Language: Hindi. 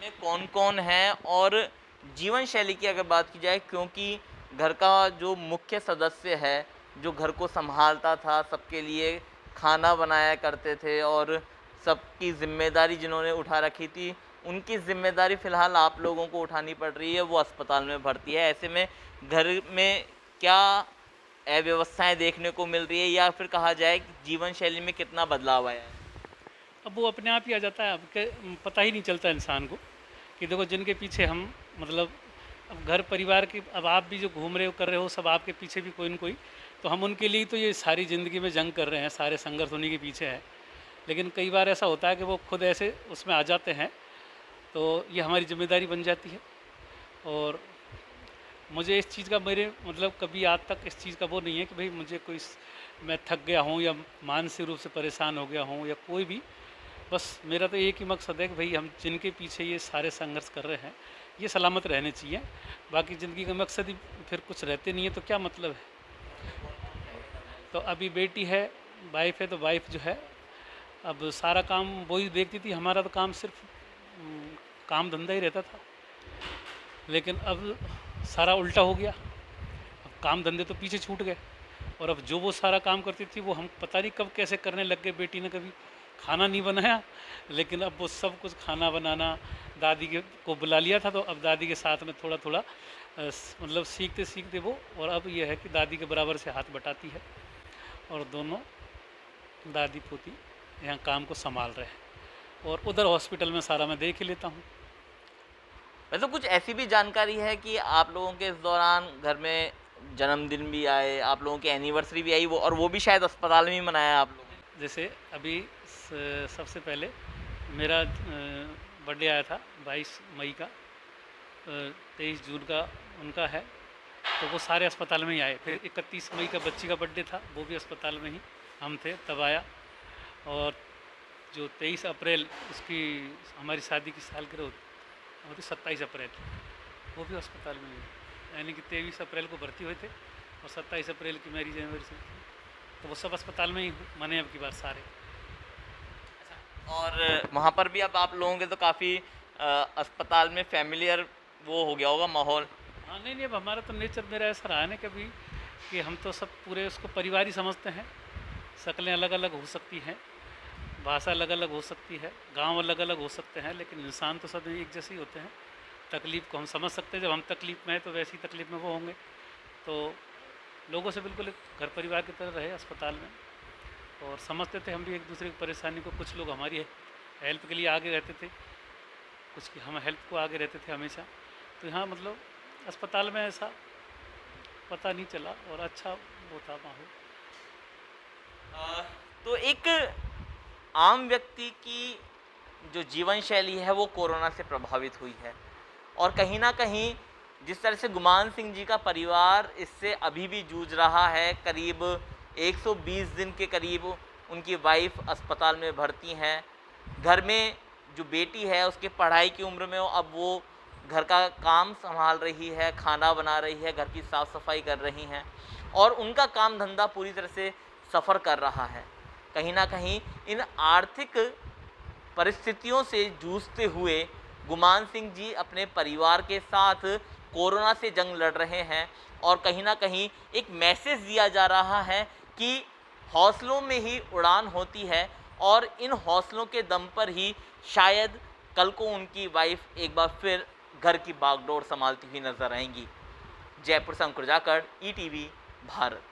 में कौन-कौन है और जीवन शैली की अगर बात की जाए, क्योंकि घर का जो मुख्य सदस्य है, जो घर को सँभालता था, सबके लिए खाना बनाया करते थे और सबकी ज़िम्मेदारी जिन्होंने उठा रखी थी, उनकी ज़िम्मेदारी फ़िलहाल आप लोगों को उठानी पड़ रही है, वो अस्पताल में भर्ती है। ऐसे में घर में क्या अव्यवस्थाएँ देखने को मिल रही है या फिर कहा जाए कि जीवन शैली में कितना बदलाव आया है? अब वो अपने आप ही आ जाता है। अब पता ही नहीं चलता इंसान को कि देखो जिनके पीछे हम मतलब अब घर परिवार के, अब आप भी जो घूम रहे हो कर रहे हो, सब आपके पीछे भी कोई न कोई, तो हम उनके लिए तो ये सारी ज़िंदगी में जंग कर रहे हैं, सारे संघर्ष उन्हीं के पीछे है। लेकिन कई बार ऐसा होता है कि वो खुद ऐसे उसमें आ जाते हैं, तो ये हमारी जिम्मेदारी बन जाती है। और मुझे इस चीज़ का, मेरे मतलब कभी आज तक इस चीज़ का वो नहीं है कि भाई मुझे कोई मैं थक गया हूँ या मानसिक रूप से परेशान हो गया हूँ या कोई भी। बस मेरा तो एक ही मकसद है कि भाई हम जिनके पीछे ये सारे संघर्ष कर रहे हैं, ये सलामत रहने चाहिए। बाकी ज़िंदगी का मकसद ही फिर कुछ रहते नहीं है, तो क्या मतलब है। घर में कौन-कौन है घर में? तो अभी बेटी है, वाइफ है, तो वाइफ जो है अब सारा काम वही देखती थी। हमारा तो काम सिर्फ काम धंधा ही रहता था, लेकिन अब सारा उल्टा हो गया। अब काम धंधे तो पीछे छूट गए, और अब जो वो सारा काम करती थी वो हम पता नहीं कब कैसे करने लग गए। बेटी ने कभी खाना नहीं बनाया, लेकिन अब वो सब कुछ खाना बनाना, दादी के को बुला लिया था, तो अब दादी के साथ में थोड़ा थोड़ा मतलब सीखते सीखते वो, और अब ये है कि दादी के बराबर से हाथ बटाती है, और दोनों दादी पोती यहाँ काम को संभाल रहे हैं, और उधर हॉस्पिटल में सारा मैं देख ही लेता हूँ। वैसे कुछ ऐसी भी जानकारी है कि आप लोगों के इस दौरान घर में जन्मदिन भी आए, आप लोगों की एनिवर्सरी भी आई, वो और वो भी शायद अस्पताल में ही मनाया आप लोगों ने? जैसे अभी सबसे पहले मेरा बर्थडे आया था 22 मई का, 23 जून का उनका है, तो वो सारे अस्पताल में ही आए। फिर 31 मई का बच्ची का बर्थडे था, वो भी अस्पताल में ही हम थे तब आया। और जो 23 अप्रैल उसकी हमारी शादी की सालगिरह होती 27 अप्रैल, वो भी अस्पताल में ही है। यानी कि 23 अप्रैल को भर्ती हुए थे और 27 अप्रैल की मैरिज एनिवर्सरी थी, तो वो सब अस्पताल में ही मने अब की बार सारे। और वहाँ पर भी अब आप लोगों के तो काफ़ी अस्पताल में फ़ैमिलियर वो हो गया होगा माहौल। हाँ, नहीं नहीं, अब हमारा तो नेचर मेरा ऐसा रहा है ना कभी, कि हम तो सब पूरे उसको परिवार ही समझते हैं। शक्लें अलग अलग हो सकती हैं, भाषा अलग अलग हो सकती है, गांव अलग अलग हो सकते हैं, लेकिन इंसान तो सब एक जैसे ही होते हैं। तकलीफ़ को हम समझ सकते हैं, जब हम तकलीफ़ में हैं तो वैसी तकलीफ़ में वो होंगे। तो लोगों से बिल्कुल एक घर परिवार की तरह रहे अस्पताल में, और समझते थे हम भी एक दूसरे की परेशानी को। कुछ लोग हमारी हेल्प के लिए आगे रहते थे, कुछ की हम हेल्प को आगे रहते थे हमेशा। तो यहाँ मतलब अस्पताल में ऐसा पता नहीं चला, और अच्छा वो था माहौल। अ, तो एक आम व्यक्ति की जो जीवन शैली है वो कोरोना से प्रभावित हुई है और कहीं न कहीं जिस तरह से गुमान सिंह जी का परिवार इससे अभी भी जूझ रहा है, करीब 120 दिन के करीब उनकी वाइफ़ अस्पताल में भर्ती हैं। घर में जो बेटी है उसके पढ़ाई की उम्र में अब वो घर का काम सँभाल रही है, खाना बना रही है, घर की साफ-सफाई कर रही हैं और उनका काम धंधा पूरी तरह से सफ़र कर रहा है। कहीं न कहीं इन आर्थिक परिस्थितियों से जूझते हुए गुमान सिंह जी अपने परिवार के साथ कोरोना से जंग लड़ रहे हैं और कहीं न कहीं एक मैसेज दिया जा रहा है कि हौसलों में ही उड़ान होती है और इन हौसलों के दम पर ही शायद कल को उनकी वाइफ एक बार फिर घर की बागडोर संभालती हुई नजर आएंगी। जयपुर से अंकुर जाखड़, ईटीवी भारत।